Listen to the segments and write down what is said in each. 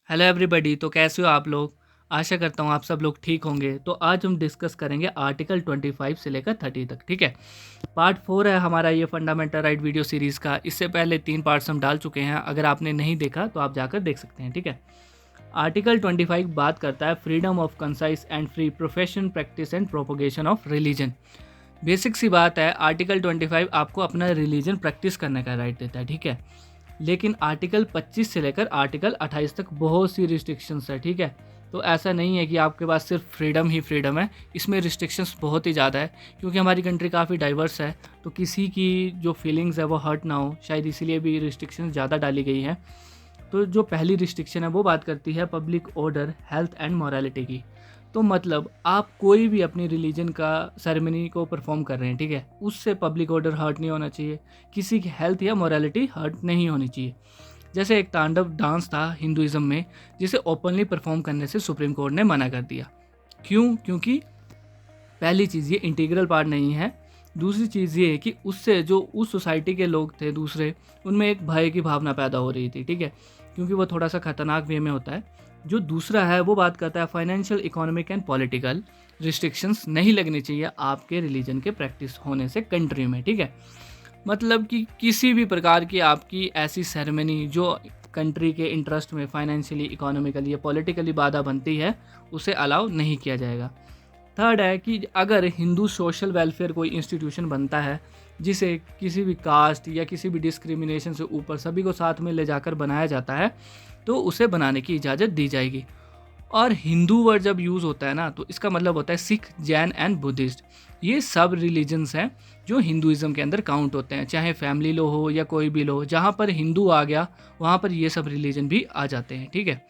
Hello everybody. तो कैसे हो आप लोग? आशा करता हूँ आप सब लोग ठीक होंगे। तो आज हम डिस्कस करेंगे आर्टिकल 25 से लेकर 30 तक। ठीक है, पार्ट 4 है हमारा ये फंडामेंटल राइट वीडियो सीरीज़ का। इससे पहले 3 पार्ट्स हम डाल चुके हैं, अगर आपने नहीं देखा तो आप जाकर देख सकते हैं। ठीक है, आर्टिकल 25 बात करता है freedom of conscience and free profession practice and propagation of religion. Basic सी बात है, आर्टिकल 25 आपको अपना रिलीजन प्रैक्टिस करने का राइट देता है। ठीक है, लेकिन आर्टिकल 25 से लेकर आर्टिकल 28 तक बहुत सी रिस्ट्रिक्शंस है। ठीक है, तो ऐसा नहीं है कि आपके पास सिर्फ फ्रीडम ही फ्रीडम है, इसमें रिस्ट्रिक्शंस बहुत ही ज़्यादा है, क्योंकि हमारी कंट्री काफ़ी डाइवर्स है। तो किसी की जो फीलिंग्स है वो हर्ट ना हो, शायद इसीलिए भी रिस्ट्रिक्शंस ज़्यादा डाली गई है। तो जो पहली रिस्ट्रिक्शन है वो बात करती है public order, health and morality की। तो मतलब आप कोई भी अपनी रिलीजन का सेरेमनी को परफॉर्म कर रहे हैं, ठीक है, उससे पब्लिक ऑर्डर हर्ट नहीं होना चाहिए, किसी की हेल्थ या मॉरलिटी हर्ट नहीं होनी चाहिए। जैसे एक तांडव डांस था हिंदुज़म में, जिसे ओपनली परफॉर्म करने से सुप्रीम कोर्ट ने मना कर दिया। क्यों? क्योंकि पहली चीज़ ये इंटीग्रल पार्ट नहीं है। दूसरी चीज़ ये है कि उससे जो उस सोसाइटी के लोग थे दूसरे, उनमें एक भय की भावना पैदा हो रही थी। ठीक है, क्योंकि वो थोड़ा सा खतरनाक वे में होता है। जो दूसरा है वो बात करता है financial, economic and political restrictions नहीं लगनी चाहिए आपके रिलीजन के प्रैक्टिस होने से कंट्री में। ठीक है, मतलब कि किसी भी प्रकार की आपकी ऐसी सेरेमनी जो कंट्री के इंटरेस्ट में फाइनेंशियली, इकोनॉमिकली या पॉलिटिकली बाधा बनती है, उसे अलाउ नहीं किया जाएगा। थर्ड है कि अगर हिंदू सोशल वेलफेयर कोई इंस्टीट्यूशन बनता है, जिसे किसी भी कास्ट या किसी भी डिस्क्रिमिनेशन से ऊपर सभी को साथ में ले जाकर बनाया जाता है, तो उसे बनाने की इजाज़त दी जाएगी। और हिंदू वर्ड जब यूज़ होता है ना, तो इसका मतलब होता है सिख, जैन एंड बुद्धिस्ट। ये सब रिलीजन्स हैं जो हिंदुज़म के अंदर काउंट होते हैं, चाहे फैमिली लो हो या कोई भी लो। जहाँ पर हिंदू आ गया वहाँ पर ये सब रिलीजन भी आ जाते हैं। ठीक है,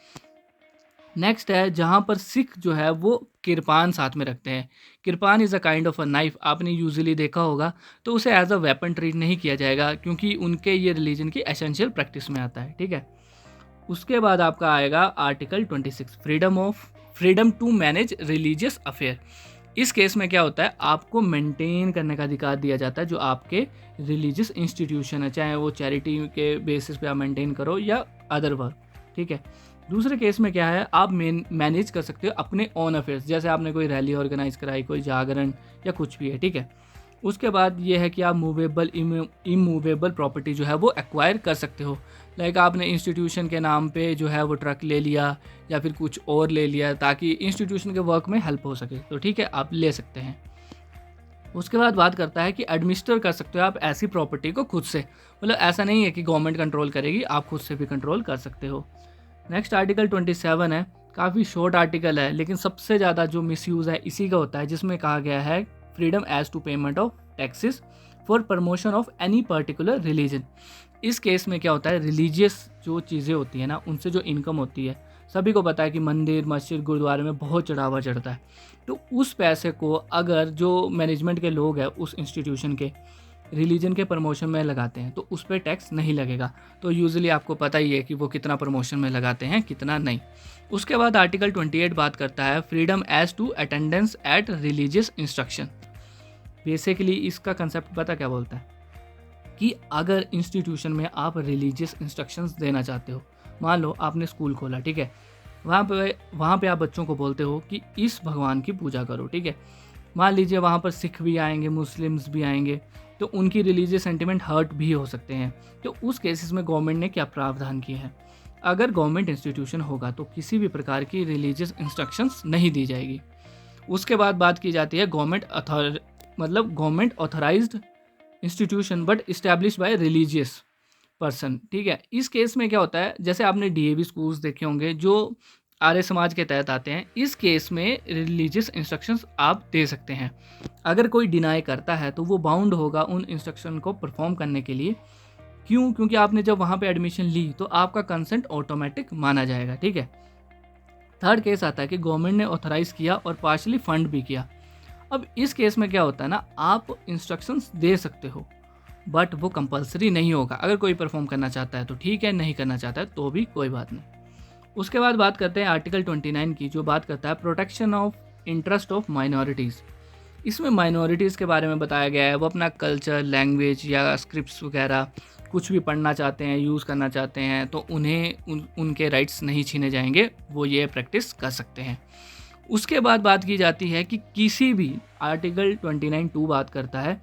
नेक्स्ट है जहाँ पर सिख जो है वो किरपान साथ में रखते हैं। Kirpan is a kind of a knife, आपने यूजुअली देखा होगा। तो उसे एज अ वेपन ट्रीट नहीं किया जाएगा, क्योंकि उनके ये रिलीजन की एसेंशियल प्रैक्टिस में आता है। ठीक है, उसके बाद आपका आएगा article 26, freedom to manage religious affair. इस केस में क्या होता है, आपको मेंटेन करने का अधिकार दिया जाता है जो आपके रिलीजियस इंस्टीट्यूशन है, चाहे वो चैरिटी के बेसिस पे आप मेंटेन करो या अदर वर्क। ठीक है, दूसरे केस में क्या है, आप मैनेज कर सकते हो अपने ओन अफेयर्स, जैसे आपने कोई रैली ऑर्गेनाइज कराई, कोई जागरण या कुछ भी है। ठीक है, उसके बाद ये है कि आप मूवेबल, इमूवेबल प्रॉपर्टी जो है वो एक्वायर कर सकते हो। लाइक आपने इंस्टीट्यूशन के नाम पे जो है वो ट्रक ले लिया या फिर कुछ और ले लिया, ताकि इंस्टीट्यूशन के वर्क में हेल्प हो सके, तो ठीक है, आप ले सकते हैं। उसके बाद बात करता है कि एडमिनिस्टर कर सकते हो आप ऐसी प्रॉपर्टी को खुद से, मतलब ऐसा नहीं है कि गवर्नमेंट कंट्रोल करेगी, आप खुद से भी कंट्रोल कर सकते हो। नेक्स्ट आर्टिकल 27 है, काफ़ी शॉर्ट आर्टिकल है, लेकिन सबसे ज़्यादा जो मिसयूज़ है इसी का होता है, जिसमें कहा गया है freedom as to payment of taxes for promotion of any particular religion. इस केस में क्या होता है, रिलीजियस जो चीज़ें होती हैं ना, उनसे जो इनकम होती है, सभी को पता है कि मंदिर, मस्जिद, गुरुद्वारे में बहुत चढ़ावा चढ़ता है। तो उस पैसे को अगर जो मैनेजमेंट के लोग हैं उस इंस्टीट्यूशन के, रिलीजन के प्रमोशन में लगाते हैं, तो उस पर टैक्स नहीं लगेगा। तो यूजुअली आपको पता ही है कि वो कितना प्रमोशन में लगाते हैं, कितना नहीं। उसके बाद आर्टिकल 28 बात करता है freedom as to attendance at religious instruction. Basically इसका कंसेप्ट पता क्या बोलता है, कि अगर इंस्टीट्यूशन में आप रिलीजियस इंस्ट्रक्शंस देना चाहते हो, मान लो आपने स्कूल खोला, ठीक है, वहाँ पे आप बच्चों को बोलते हो कि इस भगवान की पूजा करो। ठीक है, मान लीजिए वहाँ पर सिख भी आएंगे, मुस्लिम्स भी आएंगे, तो उनकी रिलीजियस सेंटिमेंट हर्ट भी हो सकते हैं। तो उस केसेस में गवर्नमेंट ने क्या प्रावधान किए हैं, अगर गवर्नमेंट इंस्टीट्यूशन होगा तो किसी भी प्रकार की रिलीजियस इंस्ट्रक्शंस नहीं दी जाएगी। उसके बाद बात की जाती है government authorised institution but establish by religious person. ठीक है, इस केस में क्या होता है, जैसे आपने डीएवी स्कूल्स देखे होंगे जो आर्य समाज के तहत आते हैं, इस केस में रिलीजियस इंस्ट्रक्शंस आप दे सकते हैं। अगर कोई डिनाई करता है तो वो बाउंड होगा उन इंस्ट्रक्शन को परफॉर्म करने के लिए। क्यों? क्योंकि आपने जब वहाँ पे एडमिशन ली तो आपका कंसेंट ऑटोमेटिक माना जाएगा। ठीक है, थर्ड केस आता है कि गवर्नमेंट ने ऑथराइज किया और पार्शली फंड भी किया। अब इस केस में क्या होता है ना, आप इंस्ट्रक्शंस दे सकते हो बट वो कंपलसरी नहीं होगा। अगर कोई परफॉर्म करना चाहता है तो ठीक है, नहीं करना चाहता है तो भी कोई बात नहीं। उसके बाद बात करते हैं आर्टिकल 29 की, जो बात करता है protection of interest of minorities. इसमें माइनॉरिटीज़ के बारे में बताया गया है, वो अपना कल्चर, लैंग्वेज या स्क्रिप्ट्स वगैरह कुछ भी पढ़ना चाहते हैं, यूज़ करना चाहते हैं, तो उन्हें उनके राइट्स नहीं छीने जाएंगे, वो ये प्रैक्टिस कर सकते हैं। उसके बाद बात की जाती है कि किसी भी आर्टिकल 29(2) बात करता है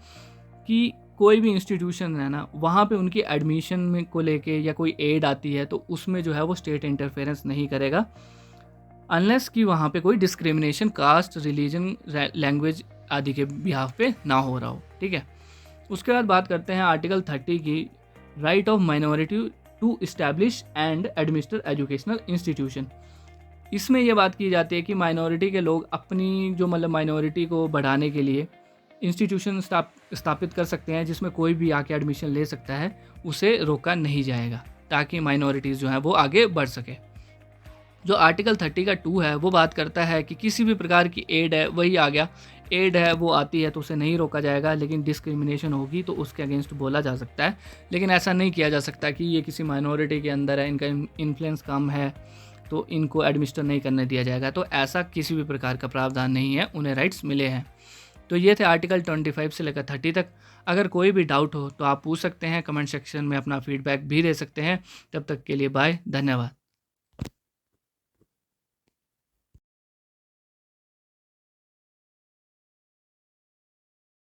कि कोई भी इंस्टीट्यूशन है ना, वहाँ पे उनकी एडमिशन में को लेके या कोई एड आती है तो उसमें जो है वो स्टेट इंटरफेरेंस नहीं करेगा, अनलेस कि वहाँ पे कोई डिस्क्रिमिनेशन कास्ट, रिलीजन, लैंग्वेज आदि के बिहाफ पे ना हो रहा हो। ठीक है। उसके बाद बात करते हैं आर्टिकल 30 की, right of minority to establish and administer educational institution. इसमें यह बात की जाती है कि माइनॉरिटी के लोग अपनी जो मतलब माइनॉरिटी को बढ़ाने के लिए इंस्टीट्यूशन स्थापित कर सकते हैं जिसमें कोई भी आके एडमिशन ले सकता है, उसे रोका नहीं जाएगा ताकि माइनॉरिटीज़ जो हैं वो आगे बढ़ सके। जो आर्टिकल 30 का 2 है वो बात करता है कि किसी भी प्रकार की एड है, वही आ गया, एड है वो आती है तो उसे नहीं रोका जाएगा, लेकिन डिस्क्रिमिनेशन होगी तो उसके अगेंस्ट बोला जा सकता है। लेकिन ऐसा नहीं किया जा सकता कि ये किसी माइनॉरिटी के अंदर है, इनका इन्फ्लुएंस कम है तो इनको एडमिनिस्टर नहीं करने दिया जाएगा, तो ऐसा किसी भी प्रकार का प्रावधान नहीं है, उन्हें राइट्स मिले हैं। तो ये थे आर्टिकल 25 से लेकर 30 तक। अगर कोई भी डाउट हो तो आप पूछ सकते हैं, कमेंट सेक्शन में अपना फीडबैक भी दे सकते हैं। तब तक के लिए बाय, धन्यवाद।